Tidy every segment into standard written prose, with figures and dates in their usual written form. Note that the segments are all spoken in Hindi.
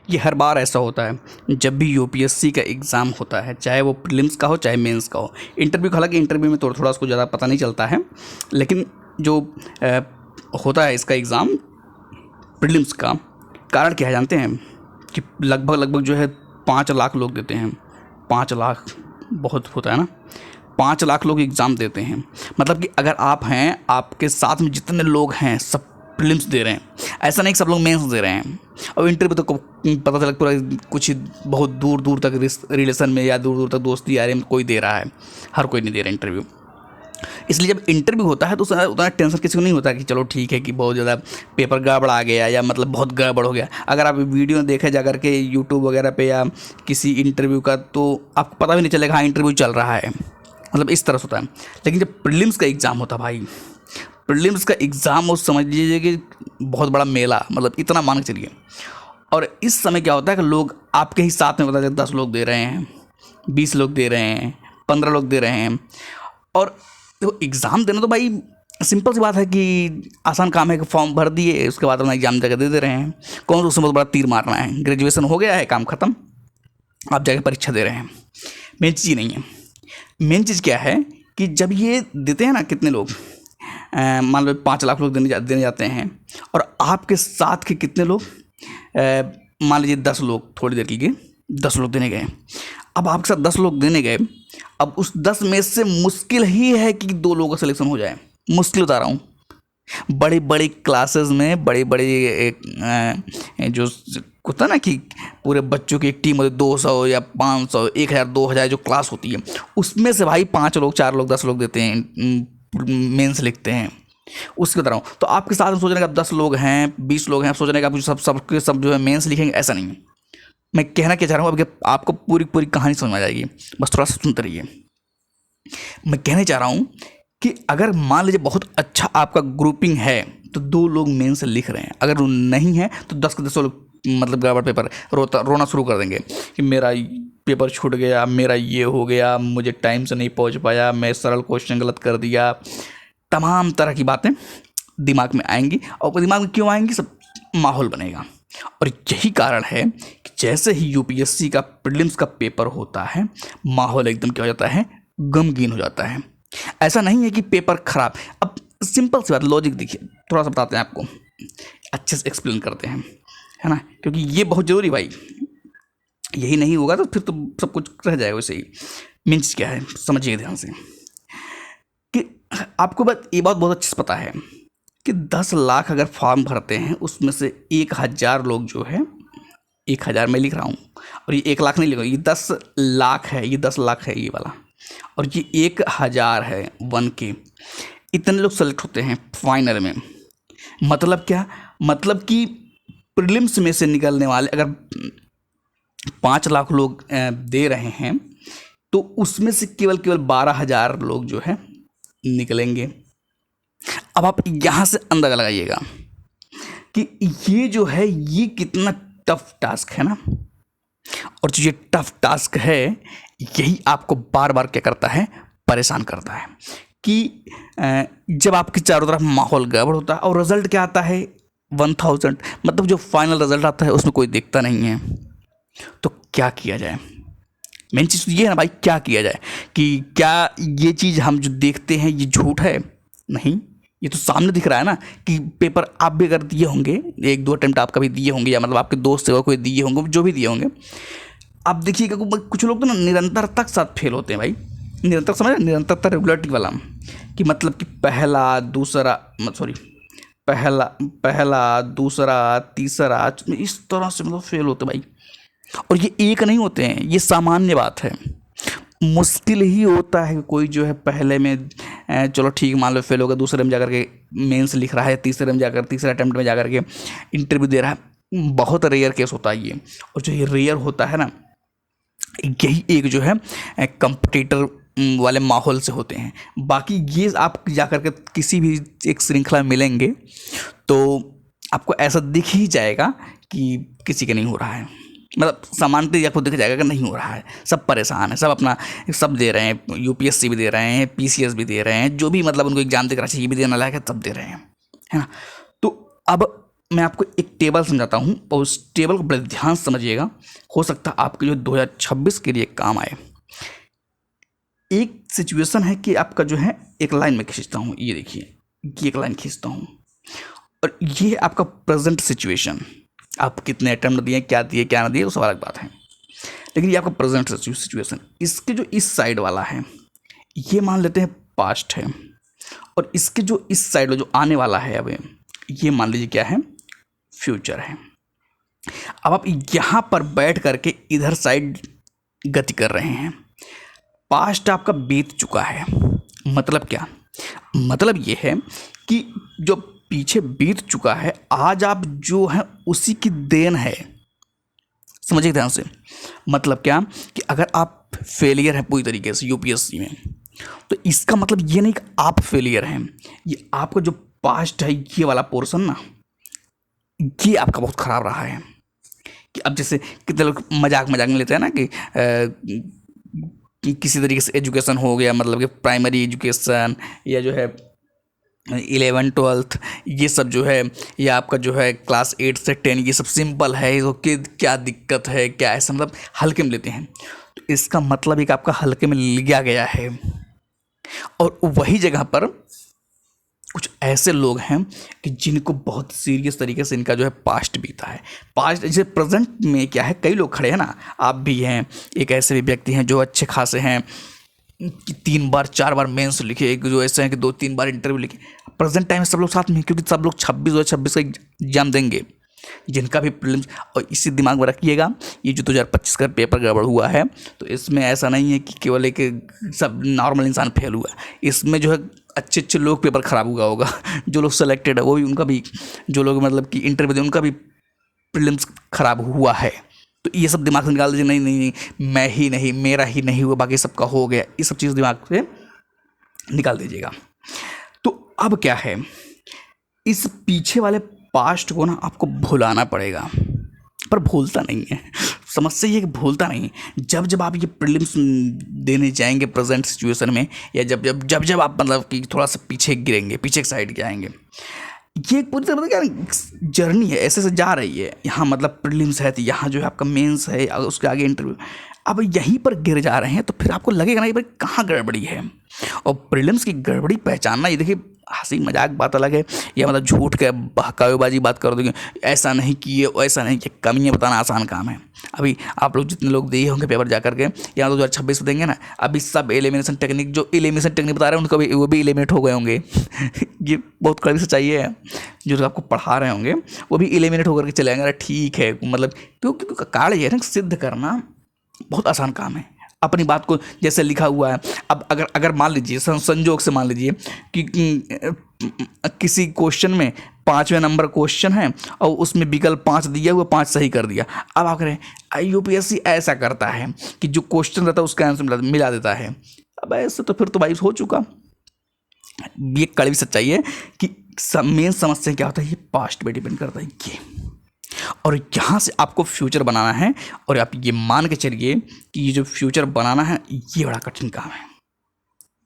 ये हर बार ऐसा होता है जब भी यूपीएससी का एग्ज़ाम होता है, चाहे वो प्रीलिम्स का हो चाहे मेंस का हो। इंटरव्यू, हालांकि इंटरव्यू में थोड़ा उसको ज़्यादा पता नहीं चलता है, लेकिन जो होता है इसका एग्ज़ाम प्रीलिम्स का, कारण क्या है जानते हैं? कि लगभग जो है 5 लाख लोग देते हैं। 5 लाख बहुत होता है ना, 5 लाख लोग एग्ज़ाम देते हैं। मतलब कि अगर आप हैं, आपके साथ में जितने लोग हैं सब प्रीलिम्स दे रहे हैं, ऐसा नहीं कि सब लोग मेंस दे रहे हैं। और इंटरव्यू तो पता चला पूरा कुछ बहुत दूर दूर तक रिलेशन में या दूर दूर तक दोस्ती यारी में कोई दे रहा है, हर कोई नहीं दे रहा इंटरव्यू। इसलिए जब इंटरव्यू होता है तो उतना टेंशन किसी को नहीं होता कि चलो ठीक है कि बहुत ज़्यादा पेपर गड़बड़ आ गया या मतलब बहुत गड़बड़ हो गया। अगर आप वीडियो देखें जा करके यूट्यूब वगैरह पे या किसी इंटरव्यू का, तो आपको पता भी नहीं चलेगा हाँ इंटरव्यू चल रहा है, मतलब इस तरह से होता है। लेकिन जब प्रीलिम्स का एग्ज़ाम होता है भाई, प्रीलिम्स का एग्ज़ाम, उस समझ लीजिए कि बहुत बड़ा मेला, मतलब इतना मान के चलिए। और इस समय क्या होता है कि लोग आपके ही साथ में, पता चलता 10 लोग दे रहे हैं, 20 लोग दे रहे हैं, 15 लोग दे रहे हैं। और देखो एग्ज़ाम देना तो भाई सिंपल सी बात है कि आसान काम है कि फॉर्म भर दिए, उसके बाद अपना एग्ज़ाम जाकर दे रहे हैं। कौन सा उसमें बहुत बड़ा तीर मारना है? ग्रेजुएशन हो गया है, काम ख़त्म, आप जाके परीक्षा दे रहे हैं। मेन चीज़ नहीं है। मेन चीज़ क्या है कि जब ये देते हैं ना, कितने लोग, मान लो 5 लाख लोग देने जाते हैं, और आपके साथ के कितने लोग, मान लीजिए 10 लोग, थोड़ी देर के लिए 10 लोग देने गए। अब आपके साथ 10 लोग देने गए, अब उस 10 में से मुश्किल ही है कि 2 लोगों का सिलेक्शन हो जाए। मुश्किल बता रहा हूँ। बड़ी बड़ी क्लासेस में बड़े बड़े जो होता है ना कि पूरे बच्चों की एक टीम होती है, 200 या 500, 1000, 2000 जो क्लास होती है, उसमें से भाई 5 लोग, 4 लोग, 10 लोग देते हैं, मेंस लिखते हैं। उसकी बता रहा हूँ। तो आपके साथ में सोचने का 10 लोग हैं, 20 लोग हैं, आप सोचने का आप सब जो है मेंस लिखेंगे, ऐसा नहीं है। मैं कहना क्या चाह रहा हूँ, अब आपको पूरी कहानी समझ आ जाएगी, बस थोड़ा सा सुनते रहिए। मैं कहना चाह रहा हूँ कि अगर मान लीजिए बहुत अच्छा आपका ग्रुपिंग है तो 2 लोग मेंस लिख रहे हैं, अगर नहीं है तो 10 के 10 लोग मतलब गड़बड़ पेपर रोना शुरू कर देंगे कि मेरा पेपर छूट गया, मेरा ये हो गया, मुझे टाइम से नहीं पहुंच पाया, मैं सरल क्वेश्चन गलत कर दिया। तमाम तरह की बातें दिमाग में आएंगी, और दिमाग में क्यों आएंगी? सब माहौल बनेगा। और यही कारण है कि जैसे ही यूपीएससी का प्रीलिम्स का पेपर होता है, माहौल एकदम क्या हो जाता है, गमगीन हो जाता है। ऐसा नहीं है कि पेपर खराब। अब सिंपल सी बात, लॉजिक देखिए, थोड़ा सा बताते हैं आपको, अच्छे से एक्सप्लेन करते हैं, है ना, क्योंकि ये बहुत ज़रूरी भाई। यही नहीं होगा तो फिर तो सब कुछ रह जाएगा वैसे ही। मीन्स क्या है, समझिए ध्यान से कि आपको ये बात बहुत अच्छे से पता है कि 10 लाख अगर फॉर्म भरते हैं, उसमें से 1000 लोग जो है, 1000 मैं लिख रहा हूँ, और ये 1 लाख नहीं लिख रहा हूँ, ये 10 लाख है, ये 10 लाख है ये वाला, और ये 1000 है 1 के। इतने लोग सेलेक्ट होते हैं फाइनल में। मतलब क्या? मतलब कि प्रीलिम्स में से निकलने वाले अगर 5 लाख लोग दे रहे हैं, तो उसमें से केवल 12,000 लोग जो है निकलेंगे। अब आप यहाँ से अंदाजा लगाइएगा कि ये जो है, ये कितना टफ टास्क है ना। और जो ये टफ टास्क है, यही आपको बार बार क्या करता है, परेशान करता है कि जब आपके चारों तरफ माहौल गड़बड़ होता है, और रिजल्ट क्या आता है 1000, मतलब जो फाइनल रिजल्ट आता है उसमें कोई देखता नहीं है, तो क्या किया जाए? मेन चीज़ तो ये है ना भाई, क्या किया जाए कि क्या ये चीज़ हम जो देखते हैं ये झूठ है? नहीं, ये तो सामने दिख रहा है ना कि पेपर आप भी अगर दिए होंगे, 1-2 अटेम्प्ट आपका भी दिए होंगे, या मतलब आपके दोस्त से कोई दिए होंगे, जो भी दिए होंगे, आप देखिएगा कुछ लोग तो ना निरंतरता के साथ फेल होते हैं भाई। निरंतर समझ, निरंतरता रेगुलरिटी वाला, कि मतलब कि पहला दूसरा तीसरा, इस तरह से मतलब फेल होते भाई। और ये एक नहीं होते हैं, ये सामान्य बात है। मुश्किल ही होता है कि कोई जो है पहले में चलो ठीक मान लो फेल होगा, दूसरे में जाकर के मेंस लिख रहा है, तीसरे अटेम्प्ट में जाकर के इंटरव्यू दे रहा है। बहुत रेयर केस होता है ये। और जो ये रेयर होता है ना, यही एक जो है कंपटीटर वाले माहौल से होते हैं। बाकी ये आप जाकर के किसी भी एक श्रृंखला में मिलेंगे तो आपको ऐसा दिख ही जाएगा कि किसी का नहीं हो रहा है, मतलब सामान्यतः आपको दिख जाएगा कि नहीं हो रहा है, सब परेशान है, सब अपना सब दे रहे हैं, यूपीएससी भी दे रहे हैं, पीसीएस भी दे रहे हैं, जो भी मतलब उनको एग्जाम देना चाहिए भी देना लायक है, सब दे रहे हैं, है ना। तो अब मैं आपको एक टेबल समझाता हूँ और उस टेबल को बड़े ध्यान से समझिएगा, हो सकता है आपके जो 2026 के लिए काम आए। एक सिचुएशन है कि आपका जो है, एक लाइन में खींचता हूँ, ये देखिए, ये एक लाइन खींचता हूँ और ये आपका प्रेजेंट सिचुएशन, आप कितने अटेम्प्ट दिए, क्या दिए क्या ना दिए, वो सब अलग बात है, लेकिन ये आपका प्रेजेंट सिचुएशन। इसके जो इस साइड वाला है ये मान लेते हैं पास्ट है, और इसके जो इस साइड जो आने वाला है अब ये मान लीजिए क्या है, फ्यूचर है। अब आप यहाँ पर बैठ करके इधर साइड गति कर रहे हैं। पास्ट आपका बीत चुका है, मतलब क्या, मतलब ये है कि जो पीछे बीत चुका है, आज आप जो है उसी की देन है। समझिए ध्यान से, मतलब क्या कि अगर आप फेलियर हैं पूरी तरीके से यूपीएससी में, तो इसका मतलब ये नहीं कि आप फेलियर हैं, ये आपका जो पास्ट है ये वाला पोर्शन ना, ये आपका बहुत ख़राब रहा है। कि अब जैसे कितने लोग मजाक में लेते हैं ना कि किसी तरीके से एजुकेशन हो गया, मतलब कि प्राइमरी एजुकेशन या जो है 11 12 ये सब जो है, या आपका जो है क्लास 8 से 10 ये सब सिंपल है, तो क्या दिक्कत है, क्या ऐसा, मतलब हल्के में लेते हैं। तो इसका मतलब एक आपका हल्के में लिया गया है, और वही जगह पर कुछ ऐसे लोग हैं कि जिनको बहुत सीरियस तरीके से इनका जो है पास्ट बीता है। पास्ट जैसे प्रेजेंट में क्या है, कई लोग खड़े हैं ना, आप भी हैं, एक ऐसे भी व्यक्ति हैं जो अच्छे खासे हैं कि 3 बार 4 बार मेंस लिखे, एक जो ऐसे हैं कि 2-3 बार इंटरव्यू लिखे। प्रेजेंट टाइम में सब लोग साथ में, क्योंकि सब लोग 2026 का एग्जाम देंगे, जिनका भी प्रीलिम्स। और इसी दिमाग में रखिएगा, ये जो 2025 का पेपर गड़बड़ हुआ है, तो इसमें ऐसा नहीं है कि केवल एक सब नॉर्मल इंसान फेल हुआ, इसमें जो है अच्छे अच्छे लोग पेपर ख़राब हुआ होगा। जो लोग सेलेक्टेड है वो भी, उनका भी, जो लोग मतलब कि इंटरव्यू दे उनका भी प्रीलिम्स ख़राब हुआ है। तो ये सब दिमाग से निकाल दीजिए, नहीं नहीं नहीं मैं ही नहीं, मेरा ही नहीं हुआ, बाकी सबका हो गया, ये सब चीज़ दिमाग से निकाल दीजिएगा। तो अब क्या है, इस पीछे वाले पास्ट को ना आपको भुलाना पड़ेगा, पर भूलता नहीं है। समस्या ये कि भूलता नहीं। जब जब आप ये प्रीलिम्स देने जाएंगे प्रेजेंट सिचुएशन में, या जब आप मतलब कि थोड़ा सा पीछे गिरेंगे, पीछे की साइड जाएंगे, ये एक पूरी तरह क्या जर्नी है, ऐसे से जा रही है। यहाँ मतलब प्रीलिम्स है, तो यहाँ जो है आपका मेंस है, उसके आगे इंटरव्यू। अब यहीं पर गिर जा रहे हैं तो फिर आपको लगेगा ना कि भाई कहाँ गड़बड़ी है। और प्रीलिम्स की गड़बड़ी पहचानना, ये देखिए हंसी मजाक बात अलग है, या मतलब झूठ के बहकावेबाजी बात कर दोगे, ऐसा नहीं किए ऐसा नहीं किए, कमियाँ बताना आसान काम है। अभी आप लोग जितने लोग दिए होंगे पेपर जा करके, या 2026 देंगे ना, अभी सब एलिमिनेशन टेक्निक, जो एलिमिनेशन टेक्निक बता रहे हैं उनको भी, वो भी एलिमिनेट हो गए होंगे। ये बहुत कड़वी सच्चाई है। जो आपको पढ़ा रहे होंगे वो भी एलिमिनेट होकर के चले जाएंगे। ठीक है, मतलब क्योंकि कार्य ये है ना, सिद्ध करना बहुत आसान काम है अपनी बात को, जैसे लिखा हुआ है। अब अगर मान लीजिए संजोग से मान लीजिए कि किसी क्वेश्चन में 5वें नंबर क्वेश्चन है और उसमें विकल्प 5 दिया हुआ, 5 सही कर दिया। अब आप करें, यूपीएससी ऐसा करता है कि जो क्वेश्चन रहता है उसका आंसर मिला देता है। अब ऐसे तो फिर तो भाई हो चुका। ये कड़वी सच्चाई है कि मेन समस्या क्या होता है, ये पास्ट पे डिपेंड करता है ये, और यहाँ से आपको फ्यूचर बनाना है। और आप ये मान के चलिए कि ये जो फ्यूचर बनाना है ये बड़ा कठिन काम है।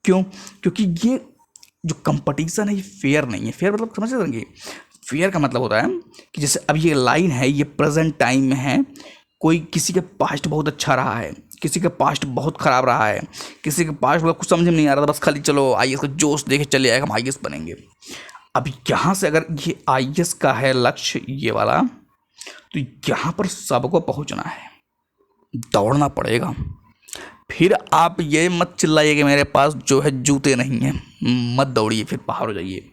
क्यों? क्योंकि ये जो कंपटीशन है ये फेयर नहीं है। फेयर मतलब समझ लेंगे, फेयर का मतलब होता है कि जैसे अब ये लाइन है, ये प्रेजेंट टाइम में है, कोई किसी के पास्ट बहुत अच्छा रहा है, किसी का पास्ट बहुत ख़राब रहा है, किसी का पास्ट मतलब कुछ समझ में नहीं आ रहा था, बस खाली चलो आईएएस का जोश देखे चले आएगा, हम आईएएस बनेंगे। अब यहाँ से अगर ये आईएएस का है लक्ष्य ये वाला, तो यहाँ पर सबको पहुँचना है, दौड़ना पड़ेगा। फिर आप ये मत चिल्लाइए कि मेरे पास जो है जूते नहीं हैं, मत दौड़िए, फिर बाहर हो जाइए।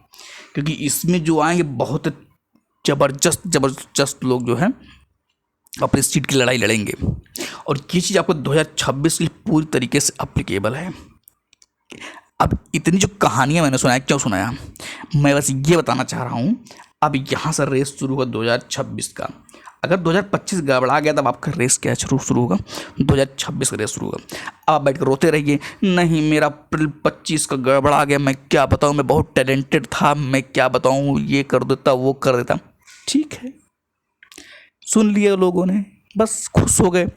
क्योंकि इसमें जो आएंगे बहुत ज़बरदस्त लोग जो हैं अपनी सीट की लड़ाई लड़ेंगे। और ये चीज़ आपको 2026 के लिए पूरी तरीके से अप्लीकेबल है। अब इतनी जो कहानियाँ मैंने सुनाया, क्यों सुनाया, मैं बस ये बताना चाह रहा हूँ। अब यहाँ से रेस शुरू होगा 2026 का। अगर 2025 गड़बड़ा गया तब आपका रेस क्या शुरू होगा, 2026 का रेस शुरू होगा। अब आप बैठ कर रोते रहिए, नहीं मेरा 25 का गड़बड़ा गया, मैं क्या बताऊँ, मैं बहुत टैलेंटेड था, मैं क्या बताऊँ, ये कर देता वो कर देता। ठीक है, सुन लिया लोगों ने, बस खुश हो गए,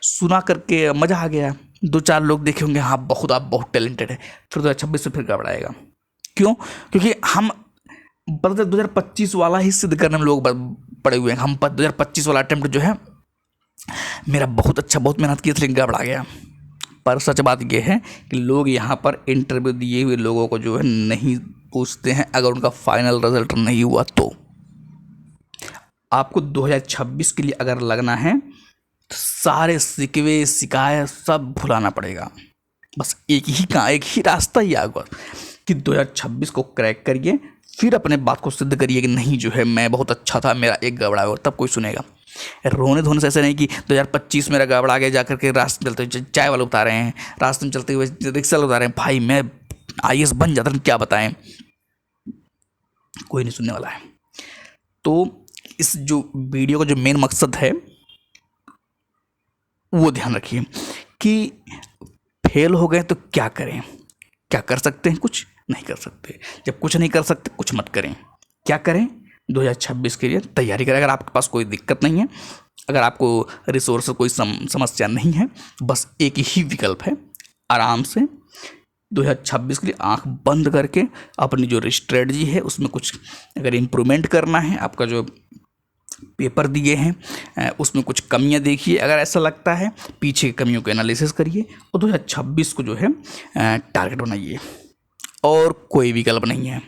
सुना करके मज़ा आ गया। 2-4 लोग देखे होंगे, हाँ आप बहुत टैलेंटेड है, फिर 2026 में फिर गड़बड़ाएगा। क्यों? क्योंकि हम पता चला 2025 वाला ही सिद्ध करने में लोग पड़े हुए हैं। हम 2025 वाला अटेम्प्ट जो है मेरा बहुत अच्छा, बहुत मेहनत की थी, लेकिन गड़बड़ा गया। पर सच बात यह है कि लोग यहाँ पर इंटरव्यू दिए हुए लोगों को जो है नहीं पूछते हैं अगर उनका फाइनल रिजल्ट नहीं हुआ तो। आपको 2026 के लिए अगर लगना है तो सारे शिकवे शिकायत सब भुलाना पड़ेगा। बस एक ही रास्ता ही आगे कि 2026 को क्रैक करिए, फिर अपने बात को सिद्ध करिए कि नहीं जो है मैं बहुत अच्छा था, मेरा एक गड़बड़ा हुआ, तब कोई सुनेगा। रोने धोने से ऐसे नहीं कि 2025 मेरा गड़बड़ा गया, जाकर के रास्ते में चलते चाय वाले उतारे हैं, रास्ते में चलते हुए रिक्शा वाले उतारे हैं, भाई मैं IAS बन जाता, क्या बताएं, कोई नहीं सुनने वाला है। तो इस जो वीडियो का जो मेन मकसद है वो ध्यान रखिए कि फेल हो गए तो क्या करें, क्या कर सकते हैं, कुछ नहीं कर सकते। जब कुछ नहीं कर सकते कुछ मत करें। क्या करें, 2026 के लिए तैयारी करें। अगर आपके पास कोई दिक्कत नहीं है, अगर आपको रिसोर्स कोई समस्या नहीं है, बस एक ही विकल्प है, आराम से 2026 के लिए आंख बंद करके अपनी जो स्ट्रेटजी है उसमें कुछ अगर इम्प्रूवमेंट करना है, आपका जो पेपर दिए हैं उसमें कुछ कमियां देखिए, अगर ऐसा लगता है पीछे की कमियों को एनालिसिस करिए और 2026 को जो है टारगेट बनाइए, और कोई विकल्प नहीं है।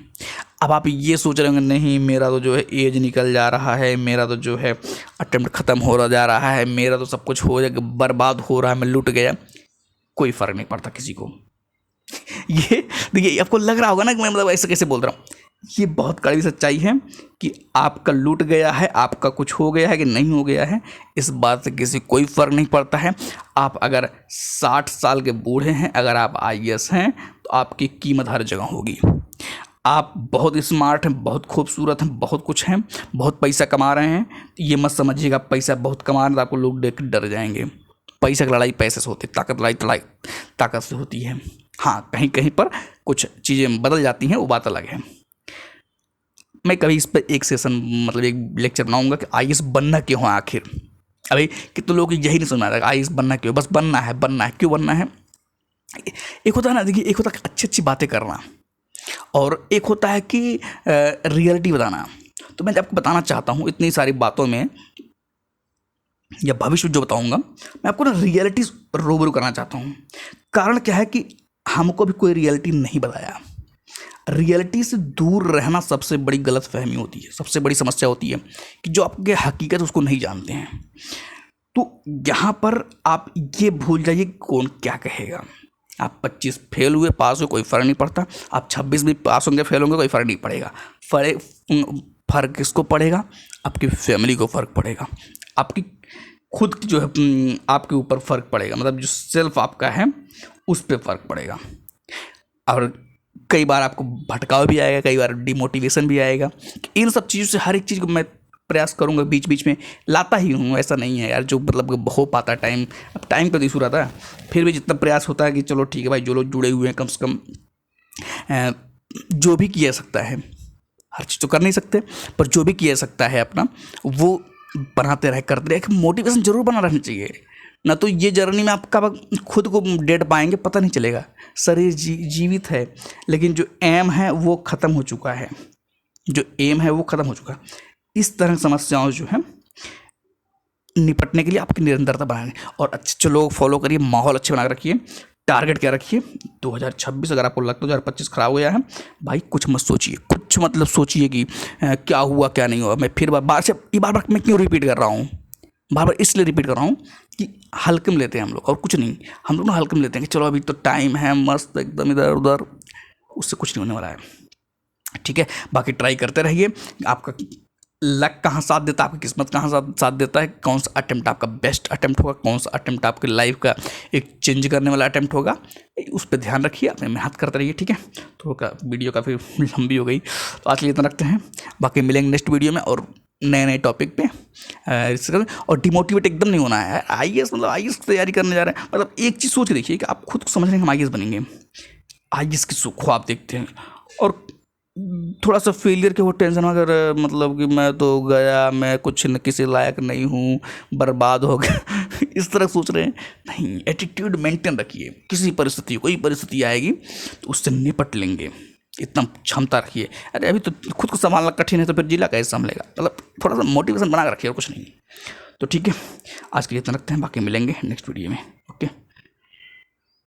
अब आप ये सोच रहे होंगे नहीं मेरा तो जो है एज निकल जा रहा है, मेरा तो जो है अटेम्प्ट ख़त्म हो जा रहा है, मेरा तो सब कुछ हो जाएगा, बर्बाद हो रहा है, मैं लूट गया। कोई फ़र्क नहीं पड़ता किसी को। ये देखिए आपको लग रहा होगा ना कि मैं मतलब ऐसे कैसे बोल रहा हूँ, ये बहुत कड़वी सच्चाई है कि आपका लूट गया है, आपका कुछ हो गया है कि नहीं हो गया है, इस बात से किसी कोई फ़र्क नहीं पड़ता है। आप अगर 60 साल के बूढ़े हैं, अगर आप IAS हैं तो आपकी कीमत हर जगह होगी। आप बहुत स्मार्ट हैं, बहुत खूबसूरत हैं, बहुत कुछ हैं, बहुत पैसा कमा रहे हैं, तो ये मत समझिएगा पैसा बहुत कमा रहे हैं तो आपको लोग देख कर डर जाएंगे। पैसे की लड़ाई पैसे से होती है, ताकत से होती है। हाँ, कहीं कहीं पर कुछ चीज़ें बदल जाती हैं, वो बात अलग है। मैं कभी इस पर एक सेशन मतलब एक लेक्चर बनाऊंगा कि IAS बनना क्यों है आखिर। अभी कितने लोग यही नहीं सुना रहा IAS बनना क्यों, बस बनना है, क्यों बनना है। एक होता है ना, देखिए एक होता है अच्छी अच्छी बातें करना और एक होता है कि रियलिटी बताना। तो मैं आपको बताना चाहता हूँ इतनी सारी बातों में या भविष्य जो बताऊंगा, मैं आपको ना रियलिटी रूबरू करना चाहता हूँ। कारण क्या है कि हमको भी कोई रियलिटी नहीं बताया। रियलिटी से दूर रहना सबसे बड़ी गलतफहमी होती है, सबसे बड़ी समस्या होती है कि जो आपके हकीकत उसको नहीं जानते हैं। तो यहाँ पर आप ये भूल जाइए कौन क्या कहेगा। आप 25 फेल हुए, पास हुए, कोई फ़र्क नहीं पड़ता। आप 26 भी पास होंगे, फेल होंगे, कोई फ़र्क नहीं पड़ेगा। फ़र्क किसको पड़ेगा, आपकी फैमिली को फ़र्क पड़ेगा, आपकी खुद की जो है आपके ऊपर फ़र्क पड़ेगा, मतलब जो सेल्फ आपका है उस पर फ़र्क पड़ेगा। और कई बार आपको भटकाव भी आएगा, कई बार डिमोटिवेशन भी आएगा। इन सब चीज़ों से हर एक चीज़ को मैं प्रयास करूँगा, बीच बीच में लाता ही हूँ, ऐसा नहीं है यार जो मतलब हो पाता टाइम, अब टाइम का इशू रहता है। फिर भी जितना प्रयास होता है कि चलो ठीक है भाई, जो लोग जुड़े हुए हैं कम से कम जो भी किया सकता है, हर चीज़ तो कर नहीं सकते, पर जो भी किया सकता है अपना वो बनाते रहे, करते रहे। एक मोटिवेशन जरूर बना रहना चाहिए, ना तो ये जर्नी में आप कब खुद को डेट पाएंगे पता नहीं चलेगा। शरीर जीवित है लेकिन जो एम है वो ख़त्म हो चुका है, जो एम है वो ख़त्म हो चुका है। इस तरह की समस्याओं जो है निपटने के लिए आपकी निरंतरता बनाएं और अच्छे लोग फॉलो करिए, माहौल अच्छे बना के रखिए, टारगेट क्या रखिए 2026। अगर आपको लगता है 2025 खराब हो गया है भाई, कुछ मत सोचिए, कुछ मतलब सोचिए कि क्या हुआ क्या नहीं हुआ। मैं फिर बार मैं क्यों रिपीट कर रहा हूँ, बार बार इसलिए रिपीट कर रहा हूँ कि हल्के में लेते हैं हम लोग, और कुछ नहीं। हम लोग ना हल्के में लेते हैं कि चलो अभी तो टाइम है मस्त एकदम इधर उधर, उससे कुछ नहीं होने वाला है। ठीक है, बाकी ट्राई करते रहिए। आपका लक कहाँ साथ देता है, आपकी किस्मत कहाँ साथ देता है, कौन सा अटेम्प्ट आपका बेस्ट अटेम्प्ट होगा, कौन सा अटेम्प्ट आपकी लाइफ का एक चेंज करने वाला अटेम्प्ट होगा, उस पर ध्यान रखिए, अपने मेहनत करते रहिए। ठीक है, तो वीडियो काफ़ी लंबी हो गई, तो आज के लिए इतना रखते हैं। बाकी मिलेंगे नेक्स्ट वीडियो में और नए नए टॉपिक पे। और डिमोटिवेट एकदम नहीं होना है। IAS मतलब IAS की तैयारी करने जा रहे हैं, मतलब एक चीज़ सोच के देखिए कि आप खुद को समझ रहे हैं हम IAS बनेंगे, IAS की ख्वाब देखते हैं, और थोड़ा सा फेलियर के वो टेंशन अगर मतलब कि मैं तो गया, मैं कुछ न किसी लायक नहीं हूँ, बर्बाद हो गया इस तरह सोच रहे हैं, नहीं। एटीट्यूड मेंटेन रखिए, किसी परिस्थिति कोई परिस्थिति आएगी तो उससे निपट लेंगे। इतना क्षमता रखिए। अरे अभी तो खुद को संभालना कठिन है तो फिर जिला कैसे संभलेगा। मतलब थोड़ा सा मोटिवेशन बना के रखिए और कुछ नहीं। तो ठीक है, आज के लिए इतना रखते हैं, बाकी मिलेंगे नेक्स्ट वीडियो में।